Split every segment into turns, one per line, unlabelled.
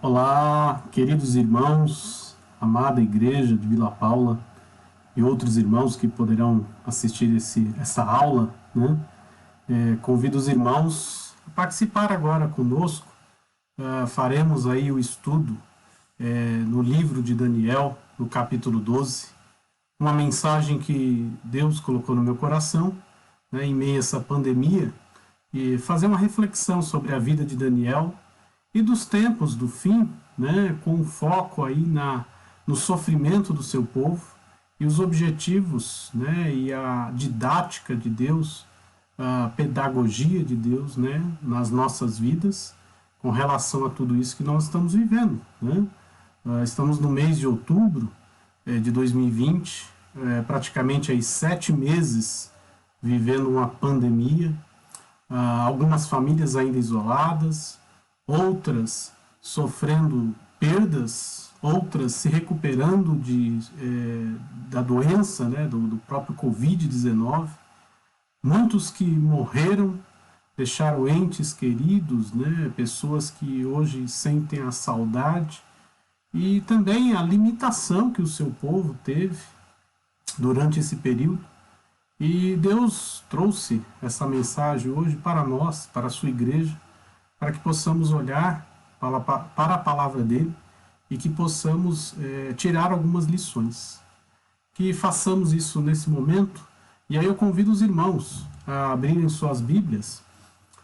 Olá, queridos irmãos, amada igreja de Vila Paula e outros irmãos que poderão assistir essa aula, né? Convido os irmãos a participar agora conosco. Faremos aí o estudo no livro de Daniel, no capítulo 12, uma mensagem que Deus colocou no meu coração, né, em meio a essa pandemia, e fazer uma reflexão sobre a vida de Daniel e dos tempos do fim, né, com foco aí no sofrimento do seu povo e os objetivos, né, e a didática de Deus, a pedagogia de Deus, né, nas nossas vidas com relação a tudo isso que nós estamos vivendo, né? Estamos no mês de outubro de 2020, praticamente aí 7 meses vivendo uma pandemia, algumas famílias ainda isoladas, outras sofrendo perdas, outras se recuperando da doença, né, do próprio Covid-19, muitos que morreram, deixaram entes queridos, né, pessoas que hoje sentem a saudade, e também a limitação que o seu povo teve durante esse período. E Deus trouxe essa mensagem hoje para nós, para a sua igreja, para que possamos olhar para a palavra dele e que possamos tirar algumas lições. Que façamos isso nesse momento. E aí eu convido os irmãos a abrirem suas Bíblias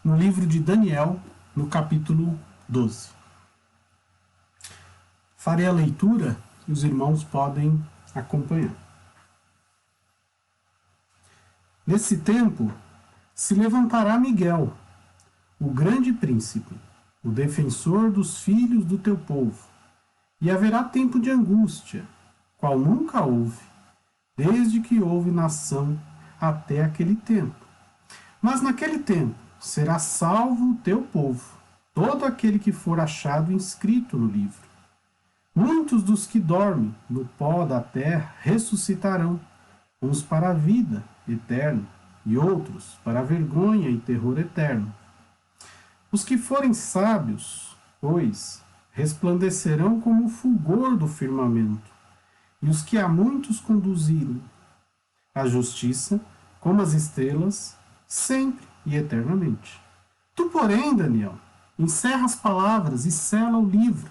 no livro de Daniel, no capítulo 12. Farei a leitura e os irmãos podem acompanhar. Nesse tempo se levantará Miguel, o grande príncipe, o defensor dos filhos do teu povo, e haverá tempo de angústia, qual nunca houve, desde que houve nação até aquele tempo. Mas naquele tempo será salvo o teu povo, todo aquele que for achado inscrito no livro. Muitos dos que dormem no pó da terra ressuscitarão, uns para a vida eterna e outros para a vergonha e terror eterno. Os que forem sábios, pois, resplandecerão como o fulgor do firmamento, e os que a muitos conduzirem a justiça, como as estrelas, sempre e eternamente. Tu, porém, Daniel, encerra as palavras e sela o livro,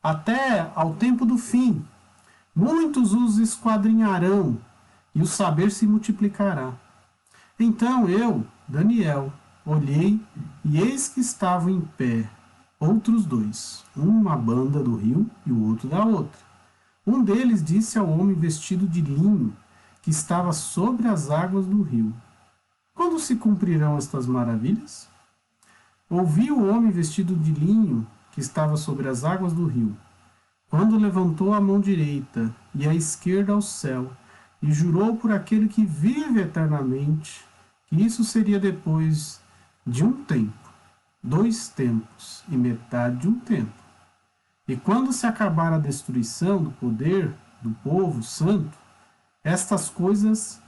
até ao tempo do fim. Muitos os esquadrinharão, e o saber se multiplicará. Então eu, Daniel, olhei, e eis que estavam em pé outros dois, um à banda do rio e o outro da outra. Um deles disse ao homem vestido de linho, que estava sobre as águas do rio: quando se cumprirão estas maravilhas? Ouvi o homem vestido de linho, que estava sobre as águas do rio, quando levantou a mão direita e a esquerda ao céu, e jurou por aquele que vive eternamente, que isso seria depois de um tempo, 2 tempos e metade de um tempo. E quando se acabar a destruição do poder do povo santo, estas coisas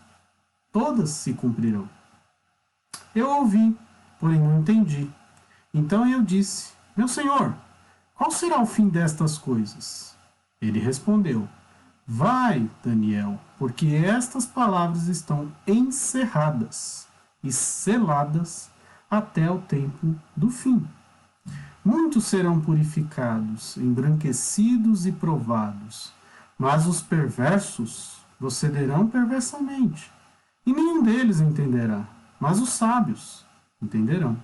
todas se cumprirão. Eu ouvi, porém não entendi. Então eu disse: meu senhor, qual será o fim destas coisas? Ele respondeu: vai, Daniel, porque estas palavras estão encerradas e seladas até o tempo do fim. Muitos serão purificados, embranquecidos e provados, mas os perversos procederão perversamente, e nenhum deles entenderá, mas os sábios entenderão.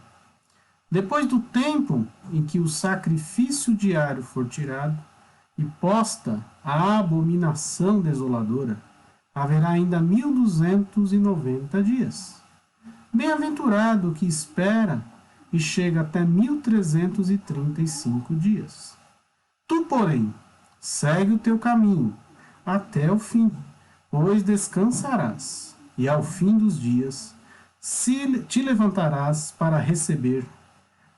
Depois do tempo em que o sacrifício diário for tirado e posta a abominação desoladora, haverá ainda 1290 dias. Bem-aventurado o que espera e chega até 1335 dias. Tu, porém, segue o teu caminho até o fim, pois descansarás, e ao fim dos dias te levantarás para receber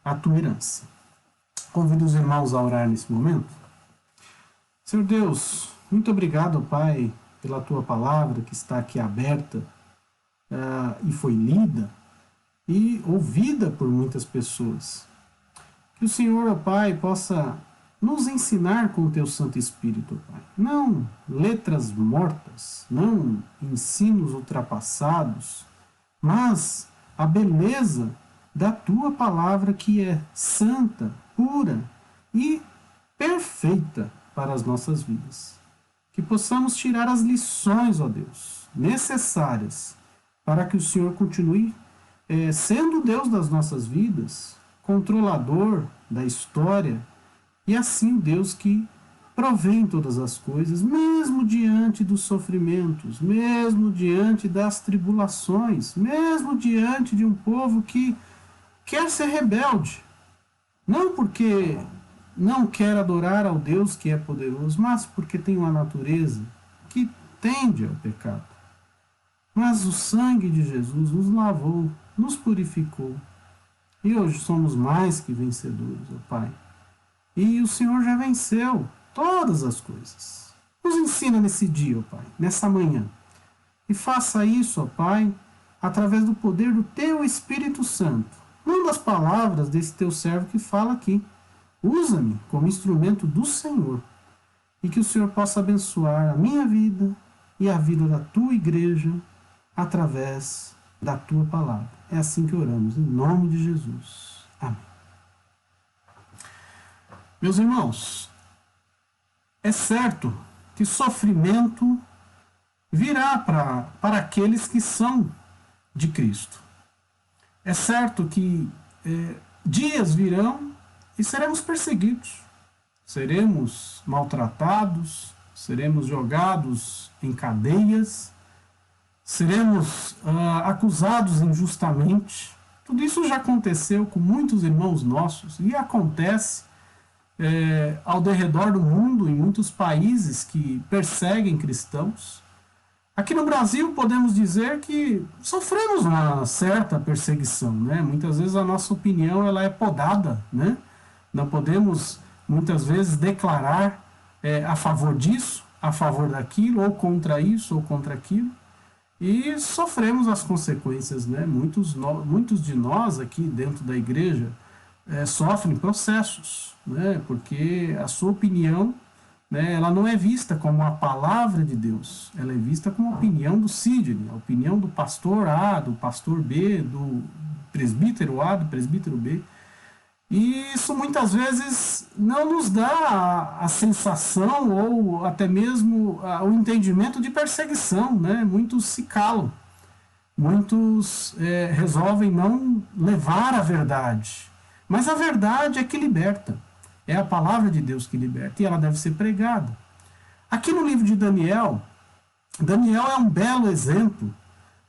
a tua herança. Convido os irmãos a orar nesse momento. Senhor Deus, muito obrigado, Pai, pela tua palavra que está aqui aberta e foi lida e ouvida por muitas pessoas. Que o Senhor, ó Pai, possa nos ensinar com o teu Santo Espírito, Pai. Não letras mortas, não ensinos ultrapassados, mas a beleza da tua palavra que é santa, pura e perfeita para as nossas vidas. Que possamos tirar as lições, ó Deus, necessárias para que o Senhor continue sendo o Deus das nossas vidas, controlador da história, e assim o Deus que provém todas as coisas, mesmo diante dos sofrimentos, mesmo diante das tribulações, mesmo diante de um povo que quer ser rebelde. Não porque não quer adorar ao Deus que é poderoso, mas porque tem uma natureza que tende ao pecado. Mas o sangue de Jesus nos lavou, nos purificou. E hoje somos mais que vencedores, ó Pai. E o Senhor já venceu todas as coisas. Nos ensina nesse dia, ó Pai, nessa manhã. E faça isso, ó Pai, através do poder do Teu Espírito Santo. Não das palavras desse Teu servo que fala aqui. Usa-me como instrumento do Senhor. E que o Senhor possa abençoar a minha vida e a vida da Tua igreja através da Tua palavra. É assim que oramos, em nome de Jesus. Amém. Meus irmãos, é certo que sofrimento virá para aqueles que são de Cristo. É certo que dias virão e seremos perseguidos, seremos maltratados, seremos jogados em cadeias, seremos acusados injustamente. Tudo isso já aconteceu com muitos irmãos nossos e acontece ao derredor do mundo, em muitos países que perseguem cristãos. Aqui no Brasil podemos dizer que sofremos uma certa perseguição, né? Muitas vezes a nossa opinião ela é podada, né? Não podemos muitas vezes declarar a favor disso, a favor daquilo, ou contra isso, ou contra aquilo. E sofremos as consequências, né? Muitos de nós aqui dentro da igreja sofrem processos, né? Porque a sua opinião, né, ela não é vista como a palavra de Deus, ela é vista como a opinião do Sidney, a opinião do pastor A, do pastor B, do presbítero A, do presbítero B. E isso muitas vezes não nos dá a sensação ou até mesmo o entendimento de perseguição, né? Muitos se calam, muitos resolvem não levar a verdade. Mas a verdade é que liberta. É a palavra de Deus que liberta e ela deve ser pregada. Aqui no livro de Daniel, Daniel é um belo exemplo,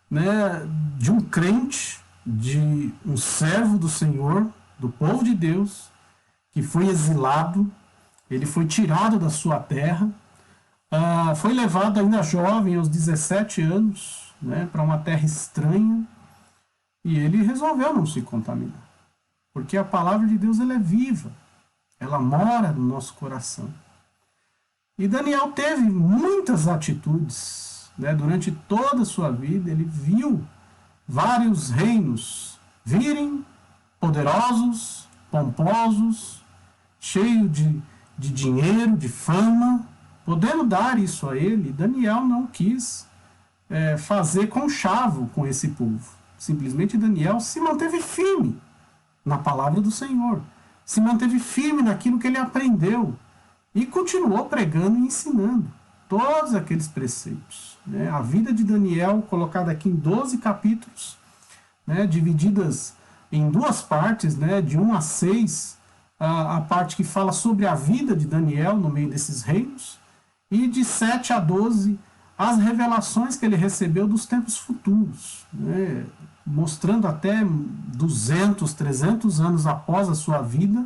né, de um crente, de um servo do Senhor, do povo de Deus, que foi exilado, ele foi tirado da sua terra, foi levado ainda jovem, aos 17 anos, né, para uma terra estranha, e ele resolveu não se contaminar. Porque a palavra de Deus ela é viva, ela mora no nosso coração. E Daniel teve muitas atitudes, né? Durante toda a sua vida, ele viu vários reinos virem poderosos, pomposos, cheios de dinheiro, de fama, podendo dar isso a ele. Daniel não quis fazer conchavo com esse povo. Simplesmente Daniel se manteve firme na palavra do Senhor, se manteve firme naquilo que ele aprendeu e continuou pregando e ensinando todos aqueles preceitos, né? A vida de Daniel, colocada aqui em 12 capítulos, né, divididas em duas partes, né, de 1 a 6, a parte que fala sobre a vida de Daniel no meio desses reinos, e de 7 a 12, as revelações que ele recebeu dos tempos futuros, né, mostrando até 200, 300 anos após a sua vida,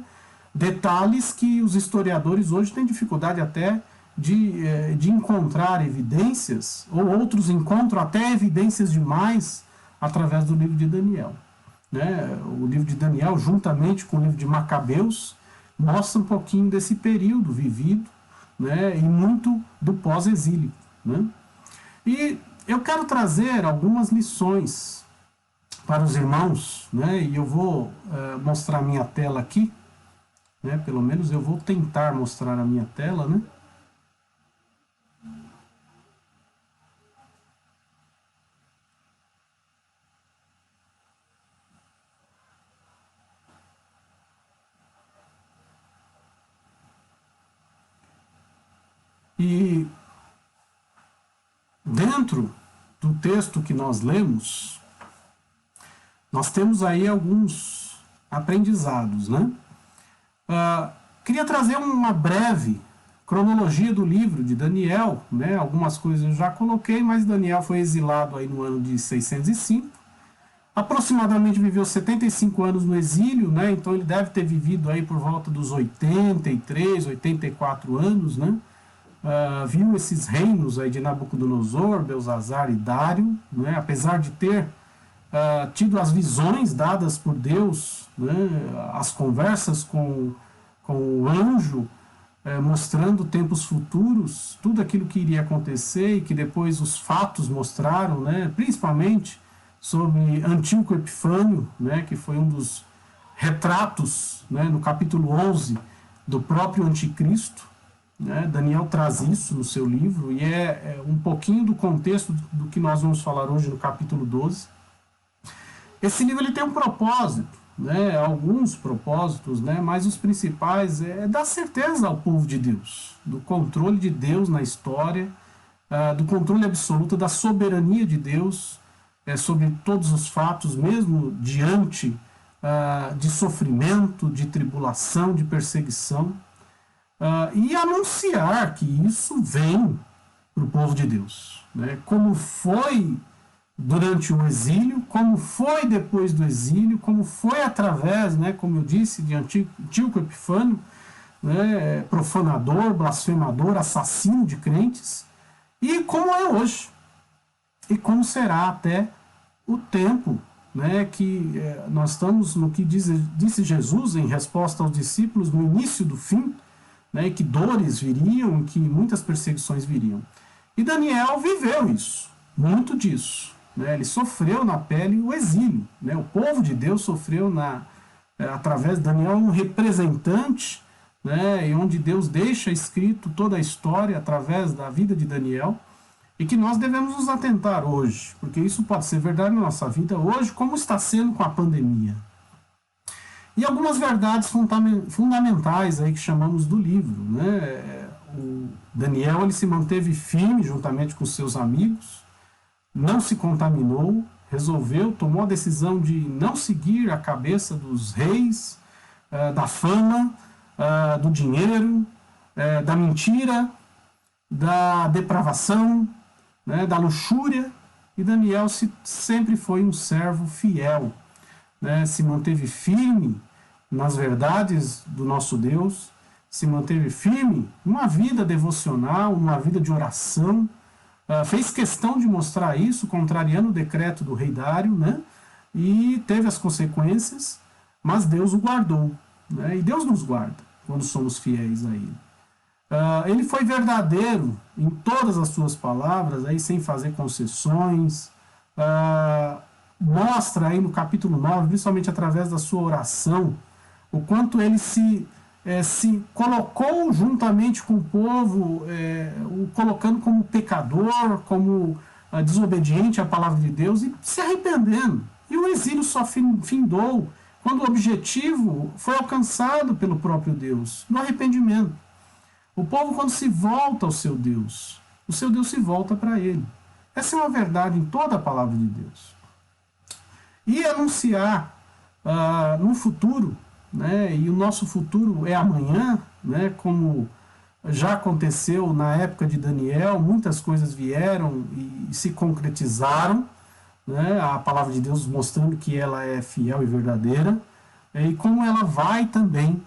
detalhes que os historiadores hoje têm dificuldade até de encontrar evidências, ou outros encontram até evidências demais através do livro de Daniel. Né? O livro de Daniel, juntamente com o livro de Macabeus, mostra um pouquinho desse período vivido, né? E muito do pós-exílio. Né? E eu quero trazer algumas lições para os irmãos, né? E eu vou mostrar minha tela aqui, né? Pelo menos eu vou tentar mostrar a minha tela, né? E dentro do texto que nós lemos, nós temos aí alguns aprendizados, né? Queria trazer uma breve cronologia do livro de Daniel, né? Algumas coisas eu já coloquei, mas Daniel foi exilado aí no ano de 605. Aproximadamente viveu 75 anos no exílio, né? Então ele deve ter vivido aí por volta dos 83, 84 anos, né? Viu esses reinos aí de Nabucodonosor, Belzazar e Dário, né? Apesar de ter tido as visões dadas por Deus, né? As conversas com o anjo, mostrando tempos futuros, tudo aquilo que iria acontecer e que depois os fatos mostraram, né? Principalmente sobre Antíoco Epifânio, né? Que foi um dos retratos, né? No capítulo 11 do próprio Anticristo, né? Daniel traz isso no seu livro e é um pouquinho do contexto do que nós vamos falar hoje no capítulo 12. Esse livro ele tem um propósito, né? Alguns propósitos, né? Mas os principais é dar certeza ao povo de Deus, do controle de Deus na história, do controle absoluto da soberania de Deus sobre todos os fatos, mesmo diante de sofrimento, de tribulação, de perseguição. E anunciar que isso vem para o povo de Deus, né? Como foi durante o exílio, como foi depois do exílio, como foi através, né, como eu disse, de Antíoco Epifânio, né, profanador, blasfemador, assassino de crentes, e como é hoje, e como será até o tempo, né, que nós estamos no que disse Jesus em resposta aos discípulos no início do fim, né, que dores viriam, que muitas perseguições viriam. E Daniel viveu isso, muito disso. Né, ele sofreu na pele o exílio. Né, o povo de Deus sofreu através de Daniel, um representante, né, e onde Deus deixa escrito toda a história através da vida de Daniel, e que nós devemos nos atentar hoje, porque isso pode ser verdade na nossa vida hoje, como está sendo com a pandemia. E algumas verdades fundamentais aí que chamamos do livro. Né? O Daniel ele se manteve firme juntamente com seus amigos, não se contaminou, tomou a decisão de não seguir a cabeça dos reis, da fama, do dinheiro, da mentira, da depravação, né, da luxúria. E Daniel sempre foi um servo fiel, né, se manteve firme nas verdades do nosso Deus, se manteve firme numa vida devocional, numa vida de oração, fez questão de mostrar isso, contrariando o decreto do rei Dário, né, e teve as consequências, mas Deus o guardou, né, e Deus nos guarda quando somos fiéis a Ele. Ele foi verdadeiro em todas as suas palavras, aí, sem fazer concessões, mostra aí no capítulo 9, principalmente através da sua oração, o quanto ele se colocou juntamente com o povo, o colocando como pecador, como desobediente à palavra de Deus e se arrependendo. E o exílio só findou quando o objetivo foi alcançado pelo próprio Deus, no arrependimento. O povo, quando se volta ao seu Deus, o seu Deus se volta para ele. Essa é uma verdade em toda a palavra de Deus. E anunciar no futuro, né, e o nosso futuro é amanhã, né, como já aconteceu na época de Daniel, muitas coisas vieram e se concretizaram, né, a palavra de Deus mostrando que ela é fiel e verdadeira, e como ela vai também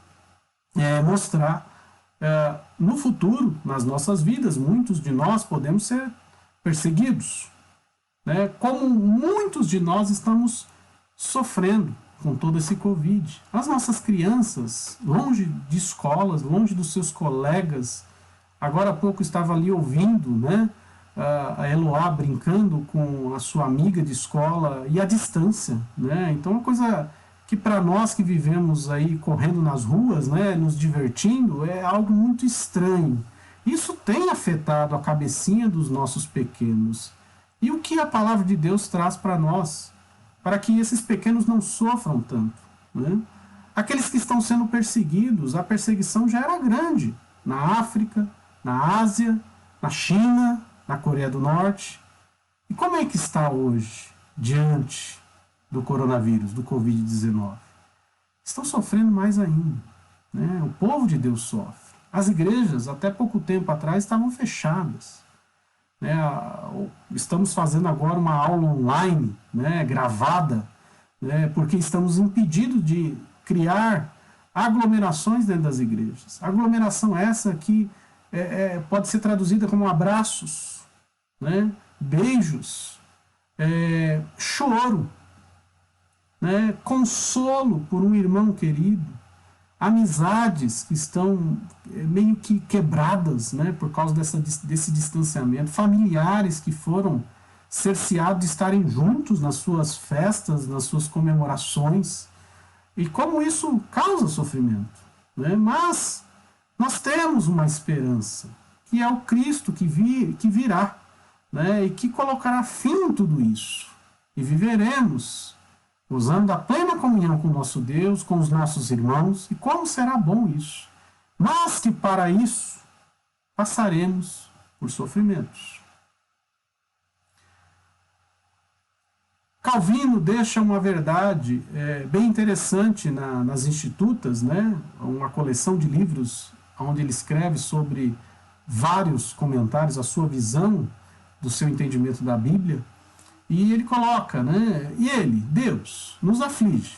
mostrar no futuro, nas nossas vidas, muitos de nós podemos ser perseguidos, né, como muitos de nós estamos sofrendo com todo esse Covid. As nossas crianças, longe de escolas, longe dos seus colegas, agora há pouco estava ali ouvindo, né, a Eloá brincando com a sua amiga de escola e à distância, né, então uma coisa que para nós que vivemos aí correndo nas ruas, né, nos divertindo, é algo muito estranho. Isso tem afetado a cabecinha dos nossos pequenos. E o que a palavra de Deus traz para nós, para que esses pequenos não sofram tanto, né? Aqueles que estão sendo perseguidos, a perseguição já era grande na África, na Ásia, na China, na Coreia do Norte. E como é que está hoje, diante do coronavírus, do Covid-19? Estão sofrendo mais ainda, né? O povo de Deus sofre. As igrejas, até pouco tempo atrás, estavam fechadas, né? Estamos fazendo agora uma aula online, né, gravada, né, porque estamos impedidos de criar aglomerações dentro das igrejas. Aglomeração essa que pode ser traduzida como abraços, né, beijos, choro, né, consolo por um irmão querido, amizades que estão meio que quebradas, né, por causa desse distanciamento, familiares que foram cerceados de estarem juntos nas suas festas, nas suas comemorações, e como isso causa sofrimento, né? Mas nós temos uma esperança, que é o Cristo que virá, né, e que colocará fim em tudo isso, e viveremos usando a plena comunhão com o nosso Deus, com os nossos irmãos, e como será bom isso. Mas que para isso passaremos por sofrimentos. Calvino deixa uma verdade bem interessante nas Institutas, né? Uma coleção de livros onde ele escreve sobre vários comentários, a sua visão do seu entendimento da Bíblia. E ele coloca, né? E ele, Deus, nos aflige,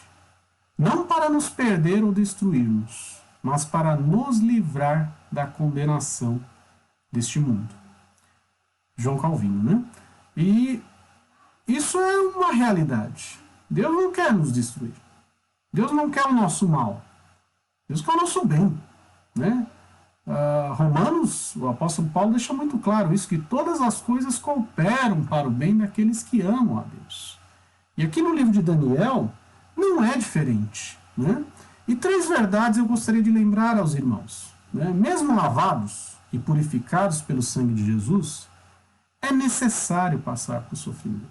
não para nos perder ou destruirmos, mas para nos livrar da condenação deste mundo. João Calvino, né? E isso é uma realidade. Deus não quer nos destruir. Deus não quer o nosso mal. Deus quer o nosso bem, né? Romanos, o apóstolo Paulo deixa muito claro isso, que todas as coisas cooperam para o bem daqueles que amam a Deus. E aqui no livro de Daniel não é diferente, né? E 3 verdades eu gostaria de lembrar aos irmãos, né? Mesmo lavados e purificados pelo sangue de Jesus, é necessário passar por sofrimento.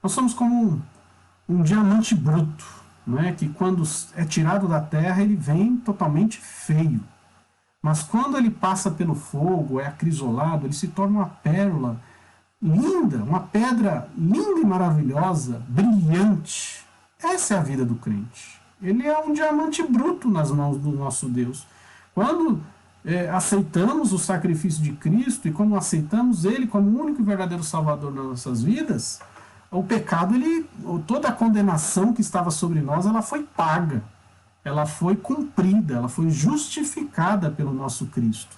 Nós somos como um diamante bruto, né? Que quando é tirado da terra ele vem totalmente feio. Mas quando ele passa pelo fogo, é acrisolado, ele se torna uma pérola linda, uma pedra linda e maravilhosa, brilhante. Essa é a vida do crente. Ele é um diamante bruto nas mãos do nosso Deus. Quando aceitamos o sacrifício de Cristo e como aceitamos Ele como o único e verdadeiro Salvador das nossas vidas, o pecado, toda a condenação que estava sobre nós, ela foi paga. Ela foi cumprida, ela foi justificada pelo nosso Cristo.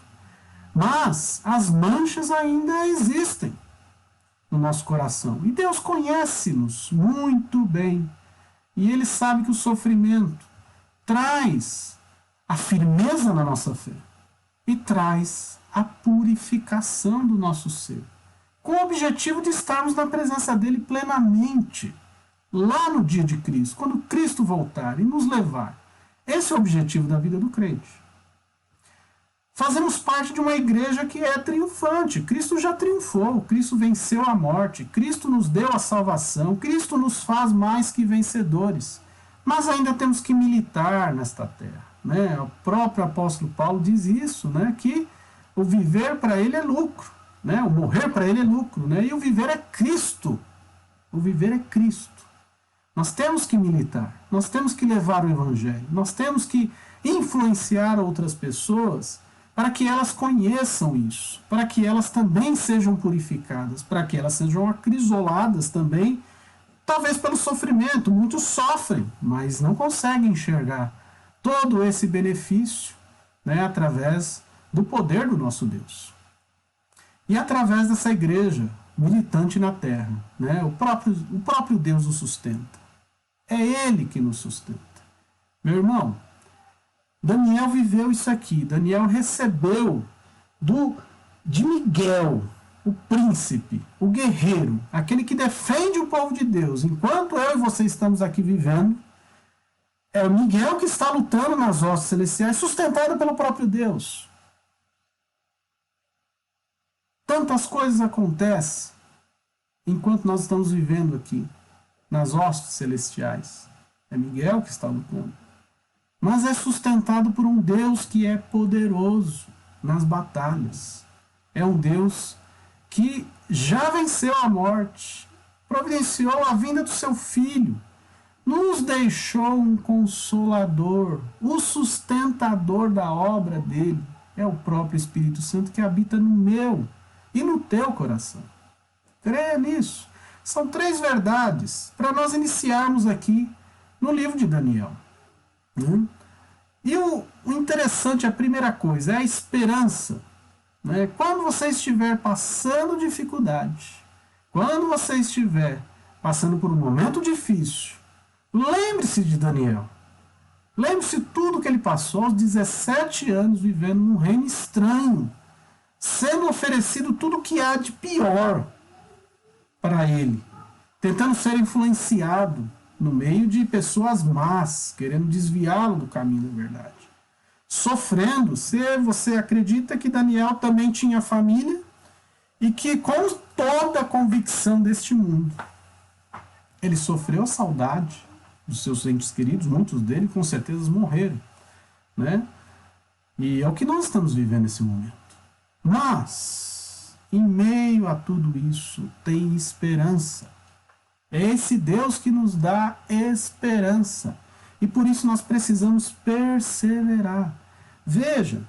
Mas as manchas ainda existem no nosso coração. E Deus conhece-nos muito bem. E Ele sabe que o sofrimento traz a firmeza na nossa fé e traz a purificação do nosso ser, com o objetivo de estarmos na presença dEle plenamente, lá no dia de Cristo, quando Cristo voltar e nos levar. Esse é o objetivo da vida do crente. Fazemos parte de uma igreja que é triunfante. Cristo já triunfou, Cristo venceu a morte, Cristo nos deu a salvação, Cristo nos faz mais que vencedores. Mas ainda temos que militar nesta terra, né? O próprio apóstolo Paulo diz isso, né? Que o viver para ele é lucro, né? O morrer para ele é lucro, né? E o viver é Cristo. O viver é Cristo. Nós temos que militar, nós temos que levar o Evangelho, nós temos que influenciar outras pessoas para que elas conheçam isso, para que elas também sejam purificadas, para que elas sejam acrisoladas também, talvez pelo sofrimento. Muitos sofrem, mas não conseguem enxergar todo esse benefício, né, através do poder do nosso Deus. E através dessa igreja militante na terra, né, o próprio Deus o sustenta. É Ele que nos sustenta. Meu irmão, Daniel viveu isso aqui. Daniel recebeu de Miguel, o príncipe, o guerreiro, aquele que defende o povo de Deus. Enquanto eu e você estamos aqui vivendo, É o Miguel que está lutando nas hostes celestiais, sustentado pelo próprio Deus. Tantas coisas acontecem enquanto nós estamos vivendo aqui, nas hostes celestiais. É Miguel que está lutando. Mas é sustentado por um Deus que é poderoso nas batalhas. É um Deus que já venceu a morte, providenciou a vinda do seu Filho, nos deixou um consolador, o sustentador da obra dele. É o próprio Espírito Santo que habita no meu e no teu coração. Creia nisso. São 3 verdades para nós iniciarmos aqui no livro de Daniel. E o interessante, a primeira coisa, é a esperança. Quando você estiver passando dificuldade, quando você estiver passando por um momento difícil, lembre-se de Daniel. Lembre-se de tudo que ele passou aos 17 anos vivendo num reino estranho, sendo oferecido tudo o que há de pior para ele, tentando ser influenciado no meio de pessoas más, querendo desviá-lo do caminho da verdade. Sofrendo, se você acredita que Daniel também tinha família e que com toda a convicção deste mundo, ele sofreu a saudade dos seus entes queridos, muitos deles com certeza morreram, E é o que nós estamos vivendo nesse momento. Mas, em meio a tudo isso, tem esperança. É esse Deus que nos dá esperança. E por isso nós precisamos perseverar. Veja,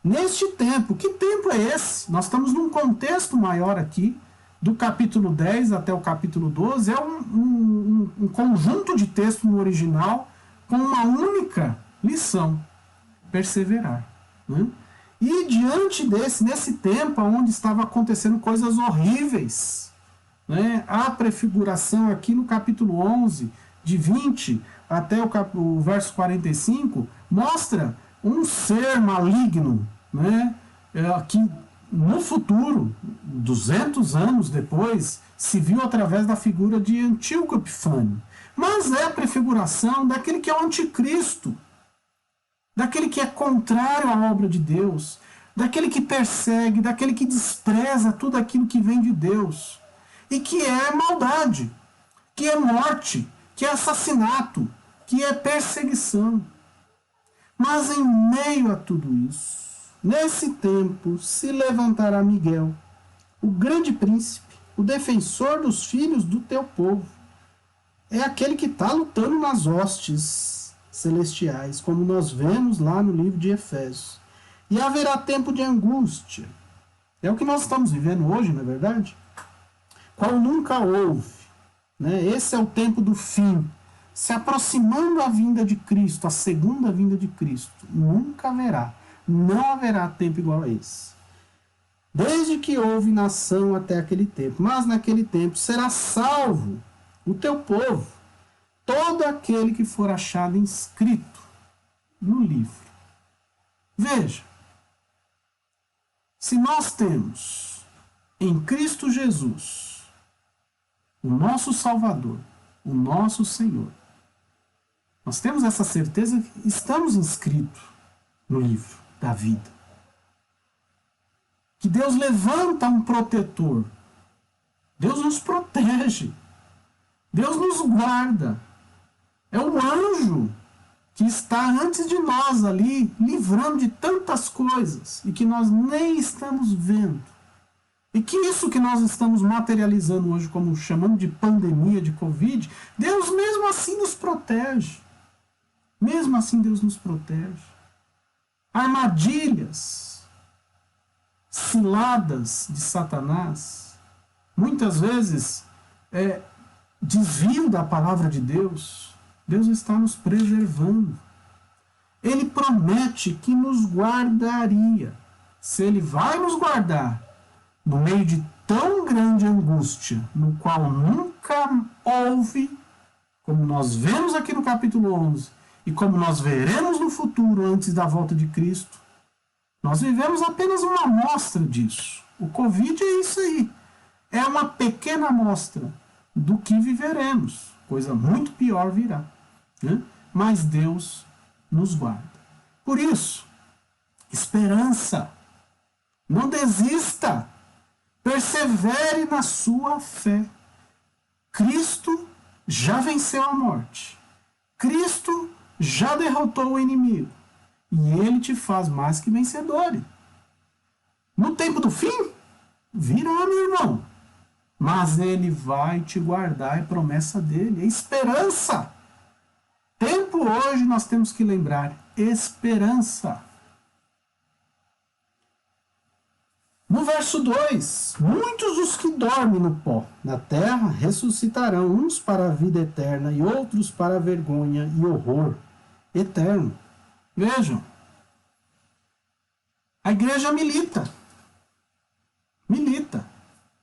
neste tempo, que tempo é esse? Nós estamos num contexto maior aqui, do capítulo 10 até o capítulo 12, é um conjunto de texto no original com uma única lição: perseverar. E diante nesse tempo onde estava acontecendo coisas horríveis, a prefiguração aqui no capítulo 11, de 20 até o verso 45, mostra um ser maligno, que no futuro, 200 anos depois, se viu através da figura de Antíoco Epifânio. Mas é a prefiguração daquele que é o anticristo, daquele que é contrário à obra de Deus, daquele que persegue, daquele que despreza tudo aquilo que vem de Deus, e que é maldade, que é morte, que é assassinato, que é perseguição. Mas em meio a tudo isso, nesse tempo se levantará Miguel, o grande príncipe, o defensor dos filhos do teu povo. É aquele que está lutando nas hostes celestiais, como nós vemos lá no livro de Efésios. E haverá tempo de angústia. É o que nós estamos vivendo hoje, não é verdade? Qual nunca houve. Esse é o tempo do fim. Se aproximando a vinda de Cristo, a segunda vinda de Cristo, nunca haverá. Não haverá tempo igual a esse. Desde que houve nação até aquele tempo. Mas naquele tempo será salvo o teu povo, todo aquele que for achado inscrito no livro. Veja, se nós temos em Cristo Jesus o nosso Salvador, o nosso Senhor, nós temos essa certeza que estamos inscritos no livro da vida. Que Deus levanta um protetor. Deus nos protege. Deus nos guarda. É o anjo que está antes de nós ali, livrando de tantas coisas e que nós nem estamos vendo. E que isso que nós estamos materializando hoje, como chamando de pandemia, de Covid, Deus mesmo assim nos protege. Mesmo assim Deus nos protege. Armadilhas, ciladas de Satanás, muitas vezes desvio da palavra de Deus. Deus está nos preservando. Ele promete que nos guardaria. Se Ele vai nos guardar no meio de tão grande angústia, no qual nunca houve, como nós vemos aqui no capítulo 11, e como nós veremos no futuro antes da volta de Cristo, nós vivemos apenas uma amostra disso. O Covid é isso aí. É uma pequena amostra do que viveremos. Coisa muito pior virá. mas Deus nos guarda. Por isso, esperança. Não desista. Persevere na sua fé. Cristo já venceu a morte. Cristo já derrotou o inimigo. E ele te faz mais que vencedor. No tempo do fim, virá, meu irmão. Mas ele vai te guardar, é promessa dele, é esperança. Tempo hoje nós temos que lembrar, esperança. No verso 2, muitos os que dormem no pó da terra ressuscitarão, uns para a vida eterna e outros para a vergonha e horror eterno. Vejam, a igreja milita,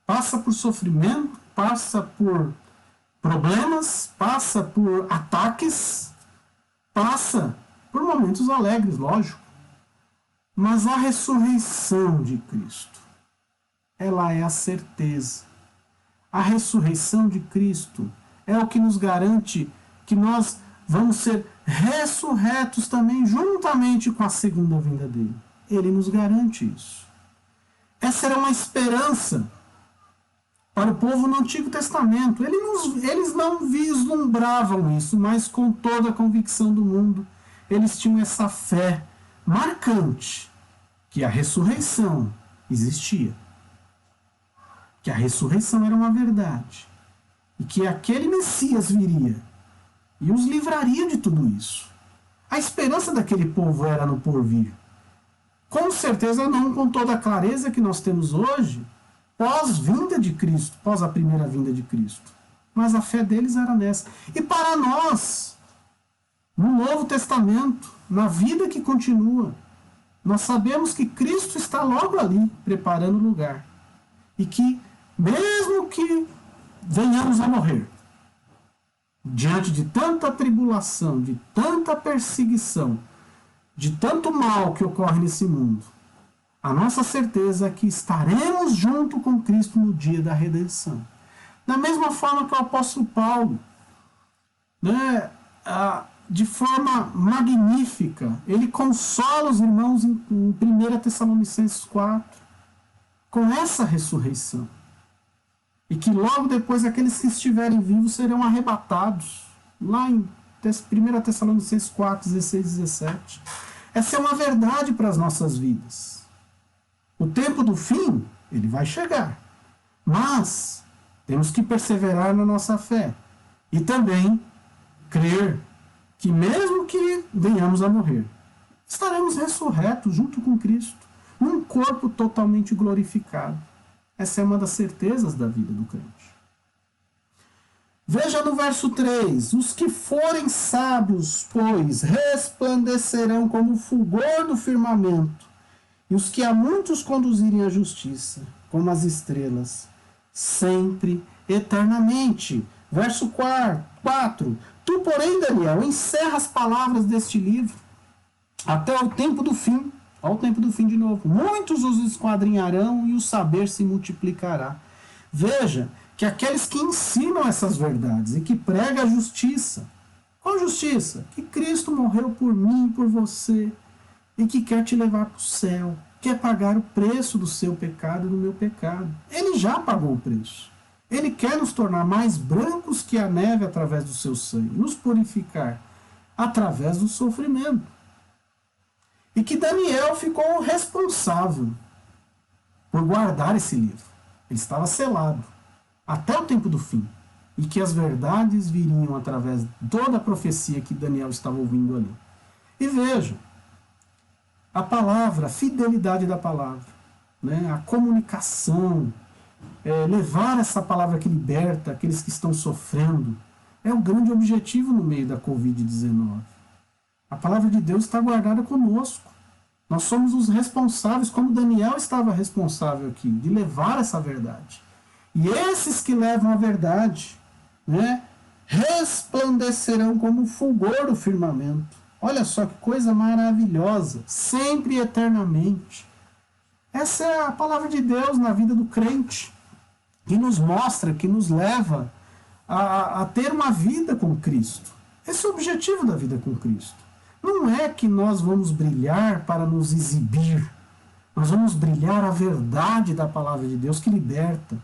passa por sofrimento, passa por problemas, passa por ataques, passa por momentos alegres, lógico. Mas a ressurreição de Cristo, ela é a certeza. A ressurreição de Cristo é o que nos garante que nós vamos ser ressurretos também juntamente com a segunda vinda dele. Ele nos garante isso. Essa era uma esperança para o povo no Antigo Testamento. Eles não vislumbravam isso, mas com toda a convicção do mundo, eles tinham essa fé marcante que a ressurreição existia, que a ressurreição era uma verdade e que aquele Messias viria e os livraria de tudo isso. A esperança daquele povo era no porvir. Com certeza não com toda a clareza que nós temos hoje, pós-vinda de Cristo, pós a primeira vinda de Cristo. Mas a fé deles era nessa. E para nós, no Novo Testamento, na vida que continua, nós sabemos que Cristo está logo ali, preparando o lugar. E que, mesmo que venhamos a morrer, diante de tanta tribulação, de tanta perseguição, de tanto mal que ocorre nesse mundo, a nossa certeza é que estaremos junto com Cristo no dia da redenção. Da mesma forma que o apóstolo Paulo, né, de forma magnífica, ele consola os irmãos em 1 Tessalonicenses 4, com essa ressurreição. E que logo depois aqueles que estiverem vivos serão arrebatados. Lá em 1 Tessalonicenses 4, 16 e 17. Essa é uma verdade para as nossas vidas. O tempo do fim, ele vai chegar. Mas temos que perseverar na nossa fé. E também crer que mesmo que venhamos a morrer, estaremos ressurretos junto com Cristo, num corpo totalmente glorificado. Essa é uma das certezas da vida do crente. Veja no verso 3, os que forem sábios, pois, resplandecerão como o fulgor do firmamento, e os que a muitos conduzirem à justiça, como as estrelas, sempre, eternamente. Verso 4, tu, porém, Daniel, encerra as palavras deste livro até o tempo do fim. Ao tempo do fim de novo. Muitos os esquadrinharão e o saber se multiplicará. Veja que aqueles que ensinam essas verdades e que pregam a justiça. Qual justiça? Que Cristo morreu por mim e por você e que quer te levar para o céu. Quer pagar o preço do seu pecado e do meu pecado. Ele já pagou o preço. Ele quer nos tornar mais brancos que a neve através do seu sangue. Nos purificar através do sofrimento. E que Daniel ficou responsável por guardar esse livro. Ele estava selado até o tempo do fim. E que as verdades viriam através de toda a profecia que Daniel estava ouvindo ali. E vejam, a palavra, a fidelidade da palavra, né? A comunicação, levar essa palavra que liberta aqueles que estão sofrendo, é o grande objetivo no meio da Covid-19. A palavra de Deus está guardada conosco. Nós somos os responsáveis, como Daniel estava responsável aqui, de levar essa verdade. E esses que levam a verdade, né, resplandecerão como o fulgor do firmamento. Olha só que coisa maravilhosa, sempre e eternamente. Essa é a palavra de Deus na vida do crente, que nos mostra, que nos leva a ter uma vida com Cristo. Esse é o objetivo da vida com Cristo. Não é que nós vamos brilhar para nos exibir. Nós vamos brilhar a verdade da palavra de Deus que liberta,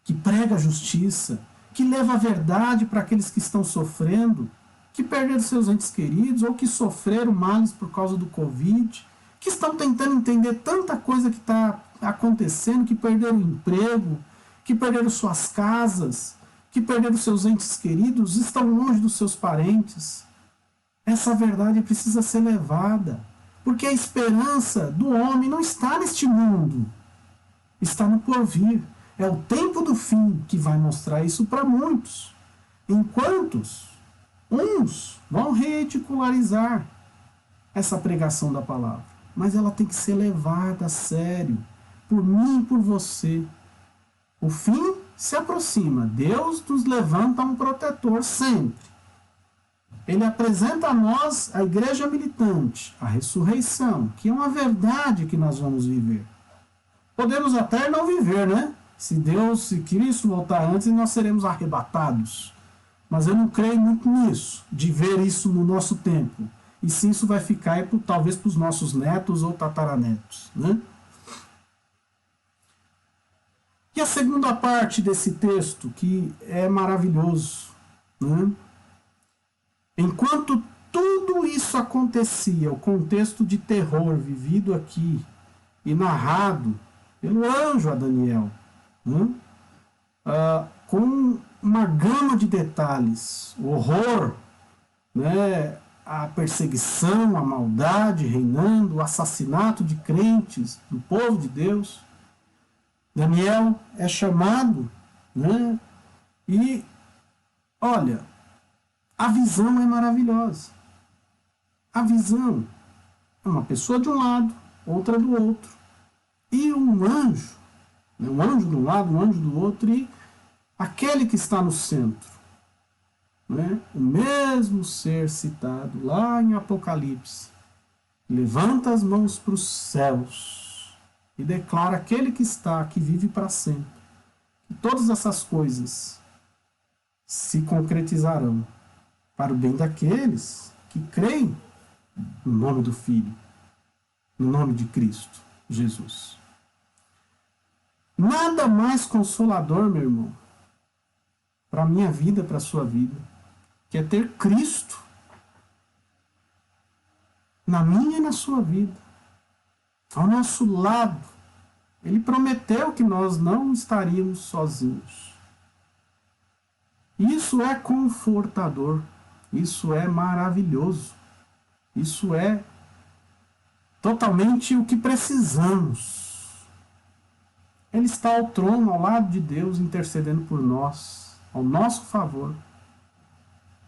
que prega a justiça, que leva a verdade para aqueles que estão sofrendo, que perderam seus entes queridos ou que sofreram males por causa do Covid, que estão tentando entender tanta coisa que está acontecendo, que perderam o emprego, que perderam suas casas, que perderam seus entes queridos, estão longe dos seus parentes. Essa verdade precisa ser levada, porque a esperança do homem não está neste mundo, está no porvir. É o tempo do fim que vai mostrar isso para muitos. Enquanto uns vão ridicularizar essa pregação da palavra, mas ela tem que ser levada a sério, por mim e por você. O fim se aproxima. Deus nos levanta um protetor sempre. Ele apresenta a nós a igreja militante, a ressurreição, que é uma verdade que nós vamos viver. Podemos até não viver, né? Se Cristo voltar antes, nós seremos arrebatados. Mas eu não creio muito nisso, de ver isso no nosso tempo. E sim, isso vai ficar talvez para os nossos netos ou tataranetos, né? E a segunda parte desse texto, que é maravilhoso, né? Enquanto tudo isso acontecia, o contexto de terror vivido aqui e narrado pelo anjo a Daniel, né? Com uma gama de detalhes, o horror, né? A perseguição, a maldade reinando, o assassinato de crentes, do povo de Deus. Daniel é chamado, né? E, olha, a visão é maravilhosa. A visão é uma pessoa de um lado, outra do outro. E um anjo, né? Um anjo de um lado, um anjo do outro, e aquele que está no centro, né? O mesmo ser citado lá em Apocalipse, levanta as mãos para os céus e declara aquele que está, que vive para sempre, que todas essas coisas se concretizarão para o bem daqueles que creem no nome do Filho, no nome de Cristo Jesus. Nada mais consolador, meu irmão, para a minha vida, para a sua vida, que é ter Cristo na minha e na sua vida, ao nosso lado. Ele prometeu que nós não estaríamos sozinhos. Isso é confortador, isso é maravilhoso, isso é totalmente o que precisamos. Ele está ao trono, ao lado de Deus, intercedendo por nós, ao nosso favor.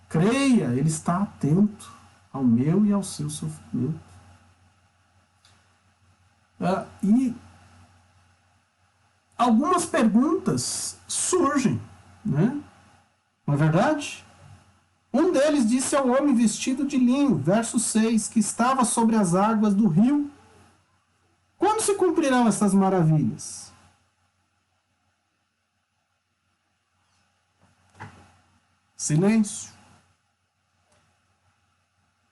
Creia, Ele está atento ao meu e ao seu sofrimento. E algumas perguntas surgem, né? Não é verdade? Um deles disse ao homem vestido de linho, verso 6, que estava sobre as águas do rio: quando se cumprirão essas maravilhas? Silêncio.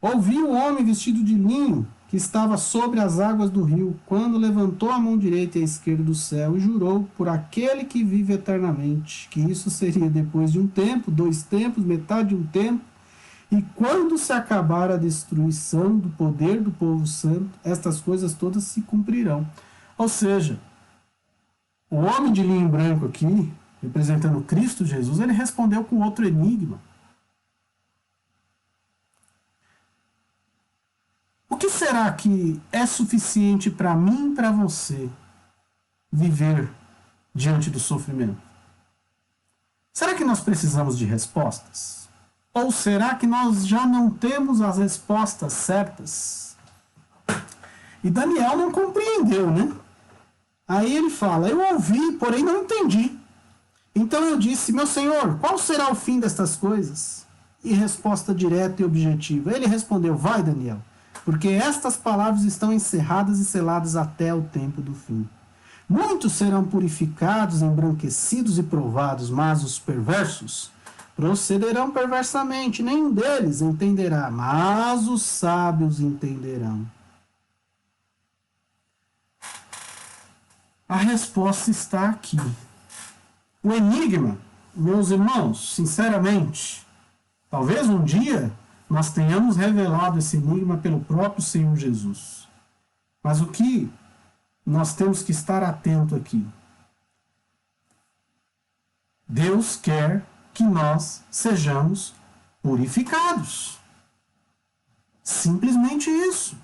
Ouvi o homem vestido de linho, que estava sobre as águas do rio, quando levantou a mão direita e a esquerda do céu e jurou por aquele que vive eternamente, que isso seria depois de um tempo, 2 tempos, metade de um tempo, e quando se acabar a destruição do poder do povo santo, estas coisas todas se cumprirão. Ou seja, o homem de linho branco aqui, representando Cristo Jesus, ele respondeu com outro enigma. O que será que é suficiente para mim e para você viver diante do sofrimento? Será que nós precisamos de respostas? Ou será que nós já não temos as respostas certas? E Daniel não compreendeu, né? Aí ele fala: eu ouvi, porém não entendi. Então eu disse: meu senhor, qual será o fim destas coisas? E resposta direta e objetiva. Ele respondeu: vai, Daniel, porque estas palavras estão encerradas e seladas até o tempo do fim. Muitos serão purificados, embranquecidos e provados, mas os perversos procederão perversamente, nenhum deles entenderá, mas os sábios entenderão. A resposta está aqui. O enigma, meus irmãos, sinceramente, talvez um dia nós tenhamos revelado esse enigma pelo próprio Senhor Jesus. Mas o que nós temos que estar atento aqui? Deus quer que nós sejamos purificados. Simplesmente isso.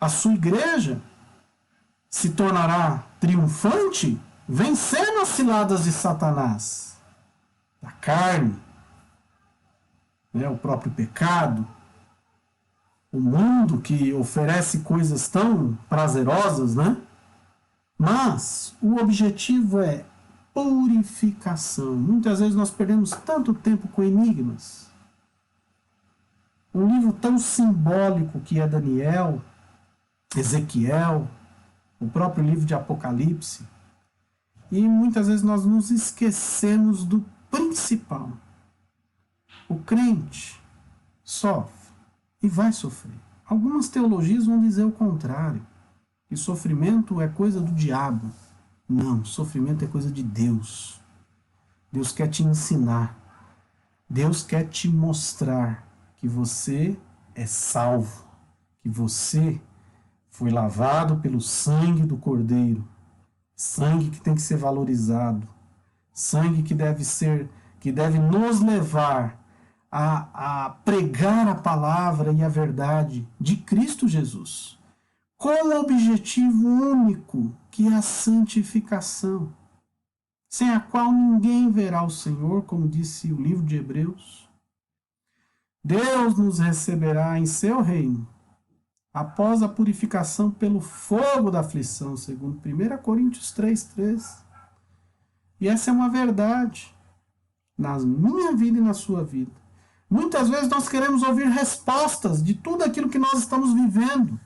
A sua igreja se tornará triunfante, vencendo as ciladas de Satanás, da carne, o próprio pecado, o mundo que oferece coisas tão prazerosas, né? Mas o objetivo é purificação. Muitas vezes nós perdemos tanto tempo com enigmas. Um livro tão simbólico que é Daniel, Ezequiel, o próprio livro de Apocalipse. E muitas vezes nós nos esquecemos do principal. O crente sofre e vai sofrer. Algumas teologias vão dizer o contrário, que sofrimento é coisa do diabo. Não, sofrimento é coisa de Deus. Deus quer te ensinar. Deus quer te mostrar que você é salvo, que você foi lavado pelo sangue do Cordeiro, sangue que tem que ser valorizado, sangue que deve nos levar a pregar a palavra e a verdade de Cristo Jesus, com o objetivo único, que é a santificação, sem a qual ninguém verá o Senhor, como disse o livro de Hebreus. Deus nos receberá em seu reino, após a purificação pelo fogo da aflição, segundo 1 Coríntios 3:3. E essa é uma verdade na minha vida e na sua vida. Muitas vezes nós queremos ouvir respostas de tudo aquilo que nós estamos vivendo.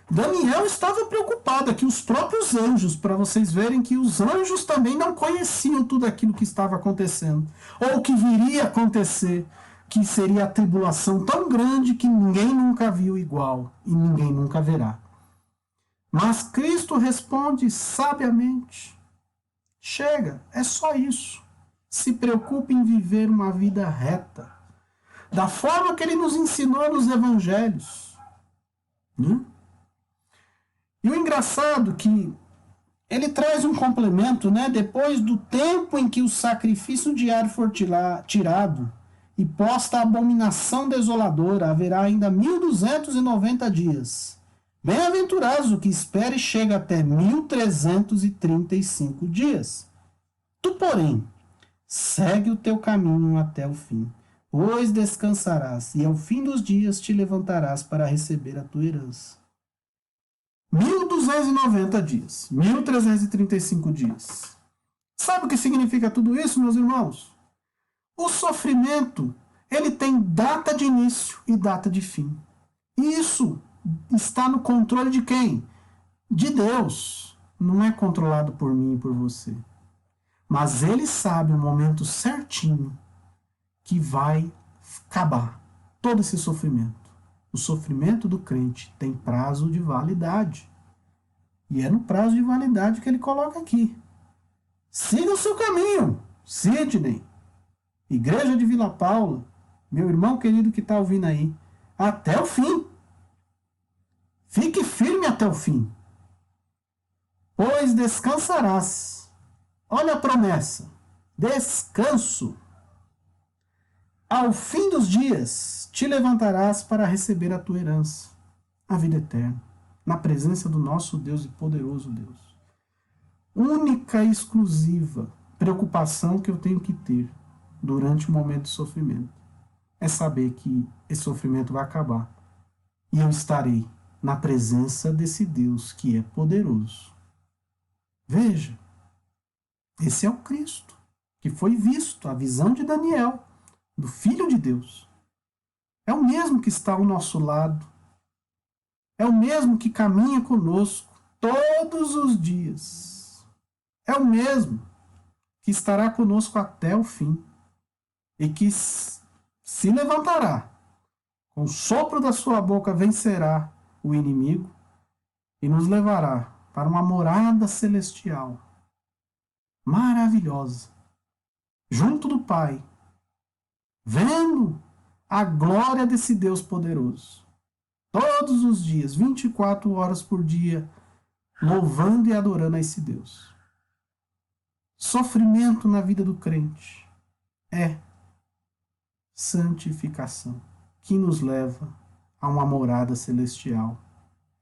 Daniel estava preocupado aqui, os próprios anjos, para vocês verem que os anjos também não conheciam tudo aquilo que estava acontecendo, ou que viria a acontecer, que seria a tribulação tão grande que ninguém nunca viu igual e ninguém nunca verá. Mas Cristo responde sabiamente: chega, é só isso. Se preocupe em viver uma vida reta, da forma que ele nos ensinou nos evangelhos. E o engraçado é que ele traz um complemento, depois do tempo em que o sacrifício diário for tirado e posta a abominação desoladora, haverá ainda 1290 dias. Bem-aventurados o que espera e chega até 1335 dias. Tu, porém, segue o teu caminho até o fim, pois descansarás, e ao fim dos dias te levantarás para receber a tua herança. 1290 dias, 1335 dias. Sabe o que significa tudo isso, meus irmãos? O sofrimento, ele tem data de início e data de fim. E isso está no controle de quem? De Deus. Não é controlado por mim e por você. Mas ele sabe o momento certinho que vai acabar todo esse sofrimento. O sofrimento do crente tem prazo de validade. E é no prazo de validade que ele coloca aqui. Siga o seu caminho, Sidney. Igreja de Vila Paula, meu irmão querido que está ouvindo aí, até o fim. Fique firme até o fim. Pois descansarás. Olha a promessa. Descanso. Ao fim dos dias, te levantarás para receber a tua herança, a vida eterna, na presença do nosso Deus e poderoso Deus. Única e exclusiva preocupação que eu tenho que ter durante o momento de sofrimento é saber que esse sofrimento vai acabar e eu estarei na presença desse Deus que é poderoso. Veja, esse é o Cristo, que foi visto, a visão de Daniel, do Filho de Deus. É o mesmo que está ao nosso lado. É o mesmo que caminha conosco todos os dias. É o mesmo que estará conosco até o fim. e que se levantará, com o sopro da sua boca vencerá o inimigo e nos levará para uma morada celestial maravilhosa, junto do Pai, vendo a glória desse Deus poderoso. Todos os dias, 24 horas por dia, louvando e adorando a esse Deus. Sofrimento na vida do crente é santificação, que nos leva a uma morada celestial,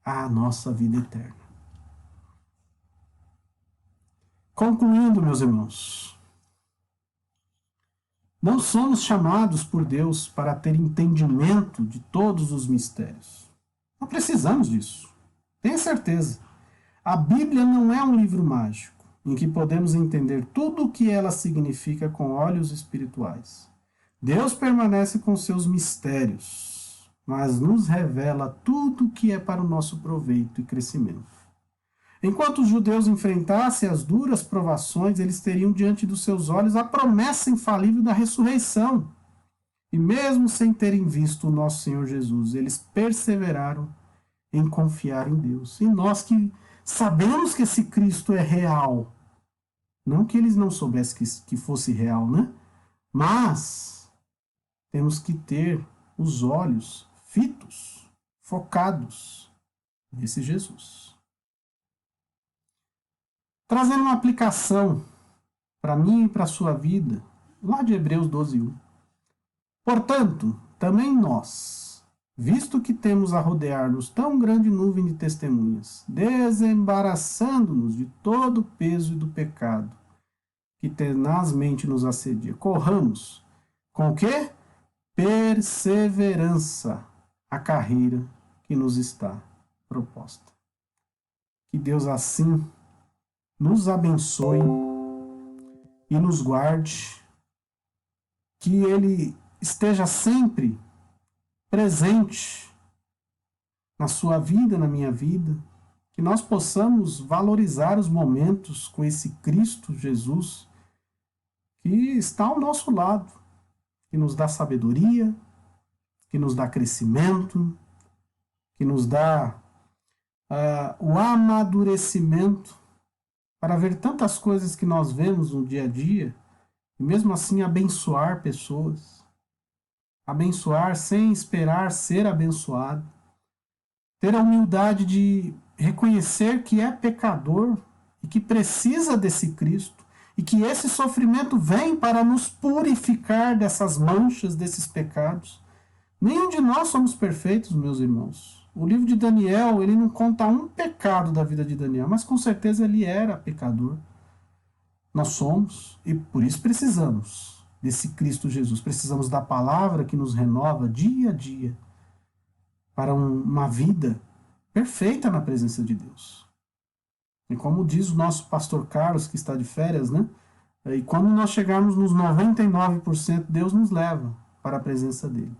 à nossa vida eterna. Concluindo, meus irmãos, não somos chamados por Deus para ter entendimento de todos os mistérios. Não precisamos disso. Tenha certeza. A Bíblia não é um livro mágico, em que podemos entender tudo o que ela significa com olhos espirituais. Deus permanece com seus mistérios, mas nos revela tudo o que é para o nosso proveito e crescimento. Enquanto os judeus enfrentassem as duras provações, eles teriam diante dos seus olhos a promessa infalível da ressurreição. E mesmo sem terem visto o nosso Senhor Jesus, eles perseveraram em confiar em Deus. E nós que sabemos que esse Cristo é real, não que eles não soubessem que fosse real, né? Mas temos que ter os olhos fitos, focados nesse Jesus. Trazendo uma aplicação para mim e para a sua vida, lá de Hebreus 12:1. Portanto, também nós, visto que temos a rodear-nos tão grande nuvem de testemunhas, desembaraçando-nos de todo o peso e do pecado que tenazmente nos assedia, corramos com o quê? Perseverança a carreira que nos está proposta. Que Deus assim nos abençoe e nos guarde, que Ele esteja sempre presente na sua vida, na minha vida, que nós possamos valorizar os momentos com esse Cristo Jesus que está ao nosso lado, que nos dá sabedoria, que nos dá crescimento, que nos dá o amadurecimento para ver tantas coisas que nós vemos no dia a dia e mesmo assim abençoar pessoas, abençoar sem esperar ser abençoado, ter a humildade de reconhecer que é pecador e que precisa desse Cristo e que esse sofrimento vem para nos purificar dessas manchas, desses pecados. Nenhum de nós somos perfeitos, meus irmãos. O livro de Daniel, ele não conta um pecado da vida de Daniel, mas com certeza ele era pecador. Nós somos, e por isso precisamos desse Cristo Jesus. Precisamos da palavra que nos renova dia a dia para uma vida perfeita na presença de Deus. E como diz o nosso pastor Carlos, que está de férias, né? E quando nós chegarmos nos 99%, Deus nos leva para a presença dele.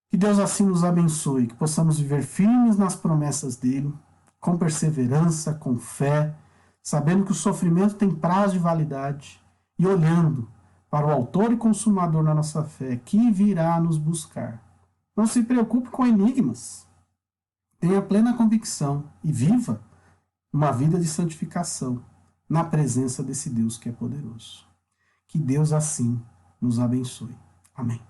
Que Deus assim nos abençoe, que possamos viver firmes nas promessas dele, com perseverança, com fé, sabendo que o sofrimento tem prazo de validade e olhando para o autor e consumador da nossa fé, que virá nos buscar. Não se preocupe com enigmas. Tenha plena convicção e viva uma vida de santificação na presença desse Deus que é poderoso. Que Deus assim nos abençoe. Amém.